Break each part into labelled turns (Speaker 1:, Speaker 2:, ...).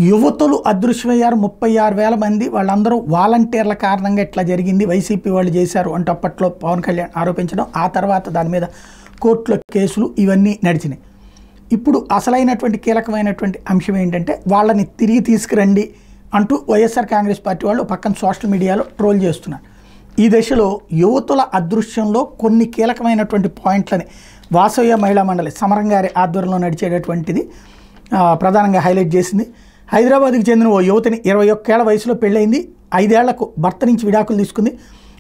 Speaker 1: యువతులు అదృశ్యమయ్యారు 36,000 మంది. వాళ్ళందరూ వాలంటీర్ల కారణంగా ఇట్లా జరిగింది, వైసీపీ వాళ్ళు చేశారు అంటే అప్పట్లో పవన్ కళ్యాణ్ ఆరోపించడం, ఆ తర్వాత దాని మీద కోర్టులో కేసులు ఇవన్నీ నడిచినాయి. ఇప్పుడు అసలైనటువంటి కీలకమైనటువంటి అంశం ఏంటంటే వాళ్ళని తిరిగి తీసుకురండి అంటూ వైఎస్ఆర్ కాంగ్రెస్ పార్టీ వాళ్ళు పక్కన సోషల్ మీడియాలో ట్రోల్ చేస్తున్నారు. ఈ దశలో యువతుల అదృశ్యంలో కొన్ని కీలకమైనటువంటి పాయింట్లని వాసవ్య మహిళా మండలి సమరం గారి ఆధ్వర్యంలో నడిచేటటువంటిది ప్రధానంగా హైలైట్ చేసింది. హైదరాబాద్కి చెందిన ఓ యువతిని 21 ఏళ్ల వయసులో పెళ్ళయింది. 5 ఏళ్లకు భర్త నుంచి విడాకులు తీసుకుంది.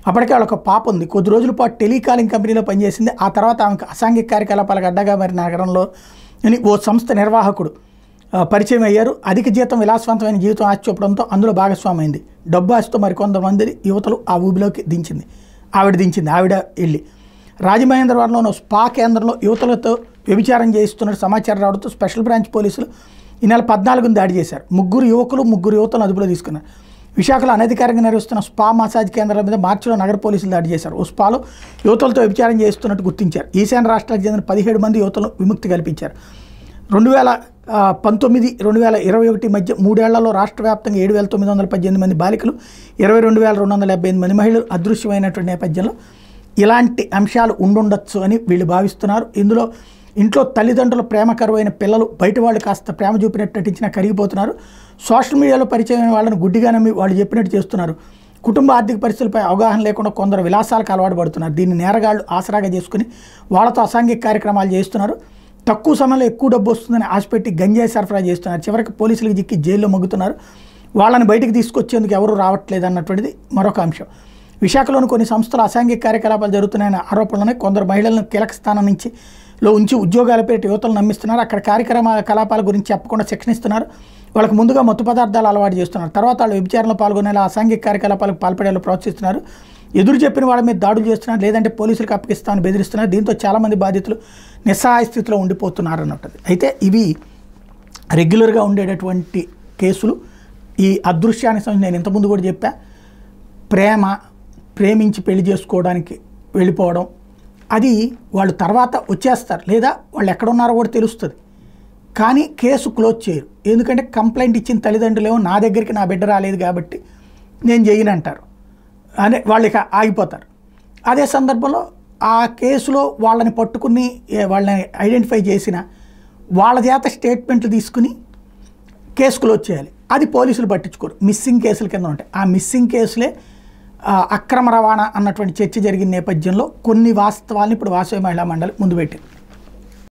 Speaker 1: అప్పటికే వాళ్ళొక పాప ఉంది. కొద్ది రోజుల పాటు టెలికాలింగ్ కంపెనీలో పనిచేసింది. ఆ తర్వాత ఆమెకు అసాంఘిక కార్యకలాపాలకు అడ్డగా మరి నగరంలో ఓ సంస్థ నిర్వాహకుడు పరిచయం అయ్యారు. అధిక జీతం, విలాసవంతమైన జీవితం ఆశ చూపడంతో అందులో భాగస్వామి అయింది. డబ్బు ఆశతో మరికొంతమంది యువతలు ఆ ఊబిలోకి దించింది. ఆవిడ వెళ్ళి రాజమహేంద్రవరంలోని స్పా కేంద్రంలో యువతలతో వ్యభిచారం చేయిస్తున్న సమాచారం రావడంతో స్పెషల్ బ్రాంచ్ పోలీసులు ఈ నెల 14న దాడి చేశారు. 3 యువకులు 3 యువతలను అదుపులో తీసుకున్నారు. విశాఖలో అనధికారంగా నిర్వహిస్తున్న స్పా మసాజ్ కేంద్రాల మీద మార్చిలో నగర పోలీసులు దాడి చేశారు. ఓ స్పాలో యువతలతో వ్యభిచారం చేస్తున్నట్టు గుర్తించారు. ఈశాన్య రాష్ట్రాలకు చెందిన 17 మంది యువతలను విముక్తి కల్పించారు. 2019-2021 మధ్య 3 ఏళ్లలో రాష్ట్ర వ్యాప్తంగా 7,918 మంది బాలికలు, 22,278 మంది మహిళలు అదృశ్యమైనటువంటి నేపథ్యంలో ఇలాంటి అంశాలు ఉండుండొచ్చు అని వీళ్ళు భావిస్తున్నారు. ఇంట్లో తల్లిదండ్రుల ప్రేమ కరువైన పిల్లలు బయట వాళ్ళు కాస్త ప్రేమ చూపినట్టు నటించినా కరిగిపోతున్నారు. సోషల్ మీడియాలో పరిచయం వాళ్ళని గుడ్డిగా నమ్మి వాళ్ళు చెప్పినట్టు చేస్తున్నారు. కుటుంబ ఆర్థిక పరిస్థితులపై అవగాహన లేకుండా కొందరు విలాసాలకు అలవాటు పడుతున్నారు. దీన్ని నేరగాళ్లు ఆసరాగా చేసుకుని వాళ్ళతో అసాంఘిక కార్యక్రమాలు చేస్తున్నారు. తక్కువ సమయంలో ఎక్కువ డబ్బు వస్తుందని ఆశపెట్టి గంజాయి సరఫరా చేస్తున్నారు. చివరికి పోలీసులకు చిక్కి జైల్లో మగ్గుతున్నారు. వాళ్ళని బయటికి తీసుకొచ్చేందుకు ఎవరూ రావట్లేదు అన్నటువంటిది మరొక అంశం. విశాఖలోని కొన్ని సంస్థలు అసాంఘిక కార్యకలాపాలు జరుగుతున్నాయన్న ఆరోపణలనే కొందరు మహిళలను కీలక స్థానం ఉంచి ఉద్యోగాల పేరిట యువతలు నమ్మిస్తున్నారు. అక్కడ కార్యకలాపాల గురించి చెప్పకుండా శిక్షణ ఇస్తున్నారు. వాళ్ళకి ముందుగా మత్తు పదార్థాలు అలవాటు చేస్తున్నారు. తర్వాత వాళ్ళు వ్యభిచారంలో పాల్గొనేలా అసాంఘిక కార్యకలాపాలకు పాల్పడేలా ప్రోత్సహిస్తున్నారు. ఎదురు చెప్పిన వాళ్ళ మీద దాడులు చేస్తున్నారు, లేదంటే పోలీసులకు అప్పగిస్తామని బెదిరిస్తున్నారు. దీంతో చాలామంది బాధితులు నిస్సహాయ స్థితిలో ఉండిపోతున్నారు అన్నట్టు. అయితే ఇవి రెగ్యులర్గా ఉండేటటువంటి కేసులు. ఈ అదృశ్యానికి సంబంధించి నేను ఇంతకుముందు కూడా చెప్పా, ప్రేమించి పెళ్లి చేసుకోవడానికి వెళ్ళిపోవడం, అది వాళ్ళు తర్వాత వచ్చేస్తారు, లేదా వాళ్ళు ఎక్కడున్నారో కూడా తెలుస్తుంది, కానీ కేసు క్లోజ్ చేయరు. ఎందుకంటే కంప్లైంట్ ఇచ్చిన తల్లిదండ్రులేమో నా దగ్గరికి నా బిడ్డ రాలేదు కాబట్టి నేను చేయనంటారు అని వాళ్ళు ఇక ఆగిపోతారు. అదే సందర్భంలో ఆ కేసులో వాళ్ళని పట్టుకుని వాళ్ళని ఐడెంటిఫై చేసిన వాళ్ళ చేత స్టేట్మెంట్లు తీసుకుని కేసు క్లోజ్ చేయాలి. అది పోలీసులు పట్టించుకోరు. మిస్సింగ్ కేసుల కింద ఉంటాయి. ఆ మిస్సింగ్ కేసులే అక్రమ రవాణా అన్నటువంటి చర్చ జరిగిన నేపథ్యంలో కొన్ని వాస్తవాలను ఇప్పుడు వాసవి మహిళా మండలి ముందు పెట్టింది.